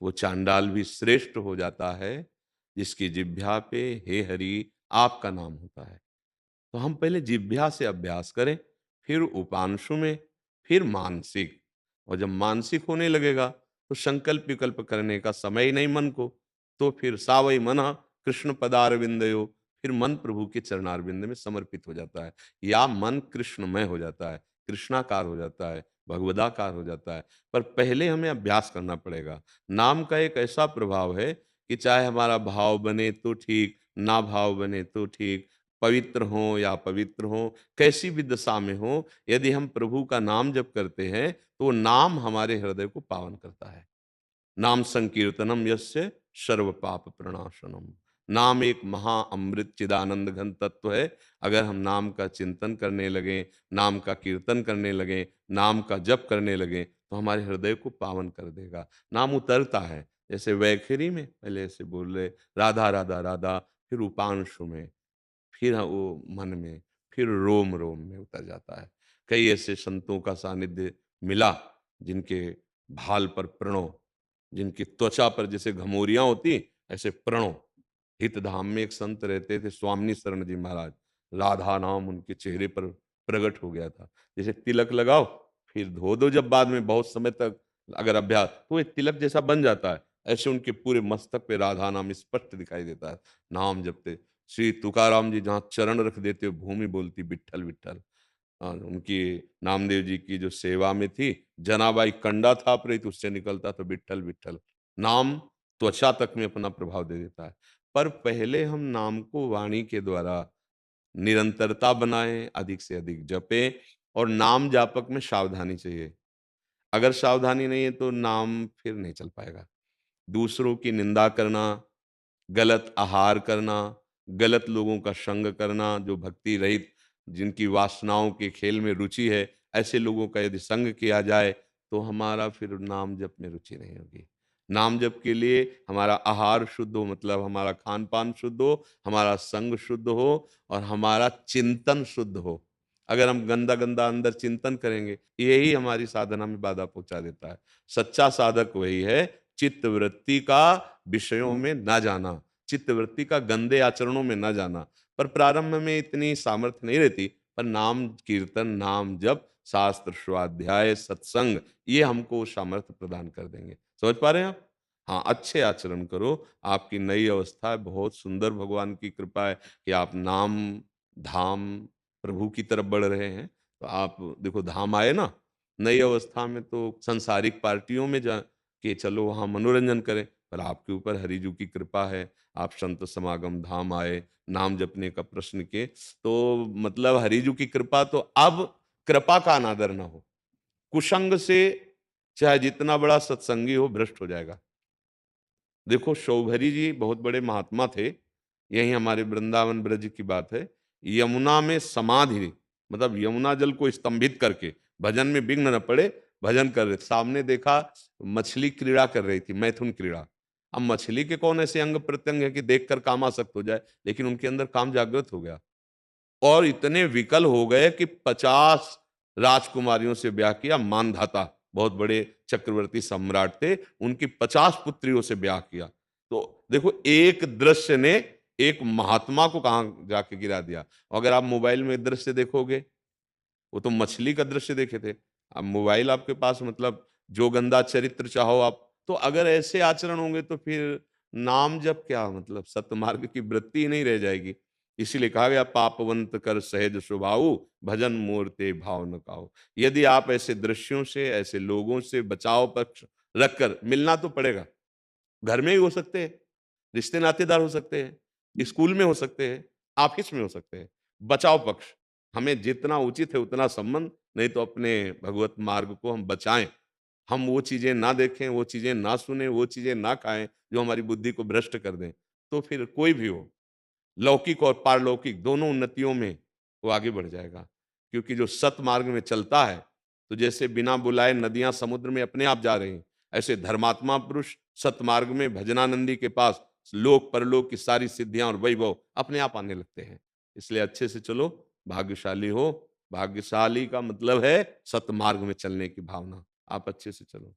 वो चांडाल भी श्रेष्ठ हो जाता है जिसकी जिह्वा पे हे हरि आपका नाम होता है। तो हम पहले जिह्वा से अभ्यास करें, फिर उपांशु में, फिर मानसिक। और जब मानसिक होने लगेगा तो संकल्प विकल्प करने का समय ही नहीं मन को। तो फिर सावई मना कृष्ण पदारविंदयो, फिर मन प्रभु के चरणारविंद में समर्पित हो जाता है, या मन कृष्णमय हो जाता है, कृष्णाकार हो जाता है, भगवदाकार हो जाता है। पर पहले हमें अभ्यास करना पड़ेगा। नाम का एक ऐसा प्रभाव है कि चाहे हमारा भाव बने तो ठीक, ना भाव बने तो ठीक, पवित्र हों या अपवित्र हों, कैसी भी दशा में हों, यदि हम प्रभु का नाम जप करते हैं, तो वो नाम हमारे हृदय को पावन करता है। नाम संकीर्तनम यस्य सर्व पाप प्रणाशनम। नाम एक महा अमृत चिदानंद घन तत्व है। अगर हम नाम का चिंतन करने लगें, नाम का कीर्तन करने लगें, नाम का जप करने लगें, तो हमारे हृदय को पावन कर देगा। नाम उतरता है, जैसे वैखरी में पहले ऐसे बोल रहे राधा राधा राधा, फिर उपांशु में, फिर वो मन में, फिर रोम-रोम में उतर जाता है। कई ऐसे संतों का सानिध्य मिला, जिनके भाल पर प्रणव, जिनकी त्वचा पर जैसे घमौरियाँ होती, ऐसे प्रणव। हितधाम में एक संत रहते थे, स्वामी शरण जी महाराज। राधा नाम उनके चेहरे पर प्रकट हो गया था। जैसे तिलक लगाओ, फिर धो दो जब बाद में बहुत समय तक अगर अभ्यास, तो ये तिलक जैसा बन जाता है। ऐसे उनके पूरे मस्तक पे राधा नाम स्पष्ट दिखाई देता है। नाम जपते श्री तुकाराम जी जहाँ चरण रख देते भूमि बोलती विट्ठल विट्ठल। उनकी नामदेव जी की जो सेवा में थी, जनाबाई कंडा था प्रेत उससे निकलता तो विट्ठल विट्ठल। नाम त्वचा तक में अपना प्रभाव दे देता है। पर पहले हम नाम को वाणी के द्वारा निरंतरता बनाएं, अधिक से अधिक जपें, और नाम जापक में सावधानी चाहिए। अगर सावधानी नहीं है तो नाम फिर नहीं चल पाएगा। दूसरों की निंदा करना, गलत आहार करना, गलत लोगों का संग करना, जो भक्ति रहित, जिनकी वासनाओं के खेल में रुचि है, ऐसे लोगों का यदि संग किया जाए, तो हमारा फिर नाम जप में रुचि नहीं होगी। नाम जप के लिए हमारा आहार शुद्ध हो, मतलब हमारा खान-पान शुद्ध हो, हमारा संग शुद्ध हो और हमारा चिंतन शुद्ध हो। अगर हम गंदा-गंदा अंदर चिंतन करेंगे, यही हमारी साधना में बाधा पहुँचा देता है। सच्चा साधक वही है, चित्तवृत्ति का विषयों में ना जाना, चित्तवृत्ति का गंदे आचरणों में ना जाना। पर प्रारंभ में इतनी सामर्थ्य नहीं रहती, पर नाम कीर्तन, नाम जप, शास्त्र स्वाध्याय, सत्संग, ये हमको सामर्थ्य प्रदान कर देंगे। समझ पा रहे हैं आप? हाँ, अच्छे आचरण करो, आपकी नई अवस्था है, बहुत सुंदर भगवान की कृपा है कि आप नाम, धाम, प्रभु की तरफ बढ़ रहे हैं। तो आप देखो धाम आए ना, नई अवस्था में तो सांसारिक पार्टियों में जा कि चलो वहाँ मनोरंजन करें, पर आपके ऊपर हरिजू की कृपा है, आप संत समागम धाम आए, नाम जपने का प्रश्न किए, तो मतलब हरिजू की कृपा, तो अब कृपा का अनादर ना हो। कुसंग से चाहे जितना बड़ा सत्संगी हो, भ्रष्ट हो जाएगा। देखो शौभरी जी बहुत बड़े महात्मा थे, यही हमारे वृंदावन ब्रज की बात है। यमुना में समाधि, मतलब यमुना जल को स्तंभित करके भजन में विघ्न न पड़े, भजन कर रहे, सामने देखा मछली क्रीड़ा कर रही थी, मैथुन क्रीड़ा। अब मछली के कौन ऐसे अंग प्रत्यंग है कि देखकर कामासक्त हो जाए, लेकिन उनके अंदर काम जागृत हो गया और इतने विकल हो गए कि 50 राजकुमारियों से ब्याह किया। मानधाता बहुत बड़े चक्रवर्ती सम्राट थे, उनकी 50 पुत्रियों से ब्याह किया। तो देखो एक दृश्य ने एक महात्मा को कहाँ जाके गिरा दिया। अगर आप मोबाइल में दृश्य देखोगे, वो तो मछली का दृश्य देखे थे। अब मोबाइल आपके पास, मतलब जो गंदा चरित्र चाहो आप, तो अगर ऐसे आचरण होंगे तो फिर नाम जप क्या, मतलब सतमार्ग की वृत्ति ही नहीं रह जाएगी। इसीलिए कहा गया पापवंत कर सहज स्वभाव, भजन मूर्ते भाव न काऊ। यदि आप ऐसे दृश्यों से, ऐसे लोगों से बचाव पक्ष रखकर, मिलना तो पड़ेगा, घर में ही हो सकते हैं, रिश्ते नातेदार हो सकते हैं, स्कूल में हो सकते हैं, ऑफिस में हो सकते हैं। बचाव पक्ष, हमें जितना उचित है उतना संबंध, नहीं तो अपने भगवत मार्ग को हम बचाएँ। हम वो चीज़ें ना देखें, वो चीज़ें ना सुनें, वो चीज़ें ना खाएँ, जो हमारी बुद्धि को भ्रष्ट कर दें। तो फिर कोई भी हो, लौकिक और पारलौकिक दोनों उन्नतियों में वो आगे बढ़ जाएगा। क्योंकि जो सतमार्ग में चलता है, तो जैसे बिना बुलाए नदियाँ समुद्र में अपने आप जा रही हैं, ऐसे धर्मात्मा पुरुष सतमार्ग में भजनानंदी के पास लोक परलोक की सारी सिद्धियाँ और वैभव अपने आप आने लगते हैं। इसलिए अच्छे से चलो, भाग्यशाली हो। भाग्यशाली का मतलब है सतमार्ग में चलने की भावना। आप अच्छे से चलो।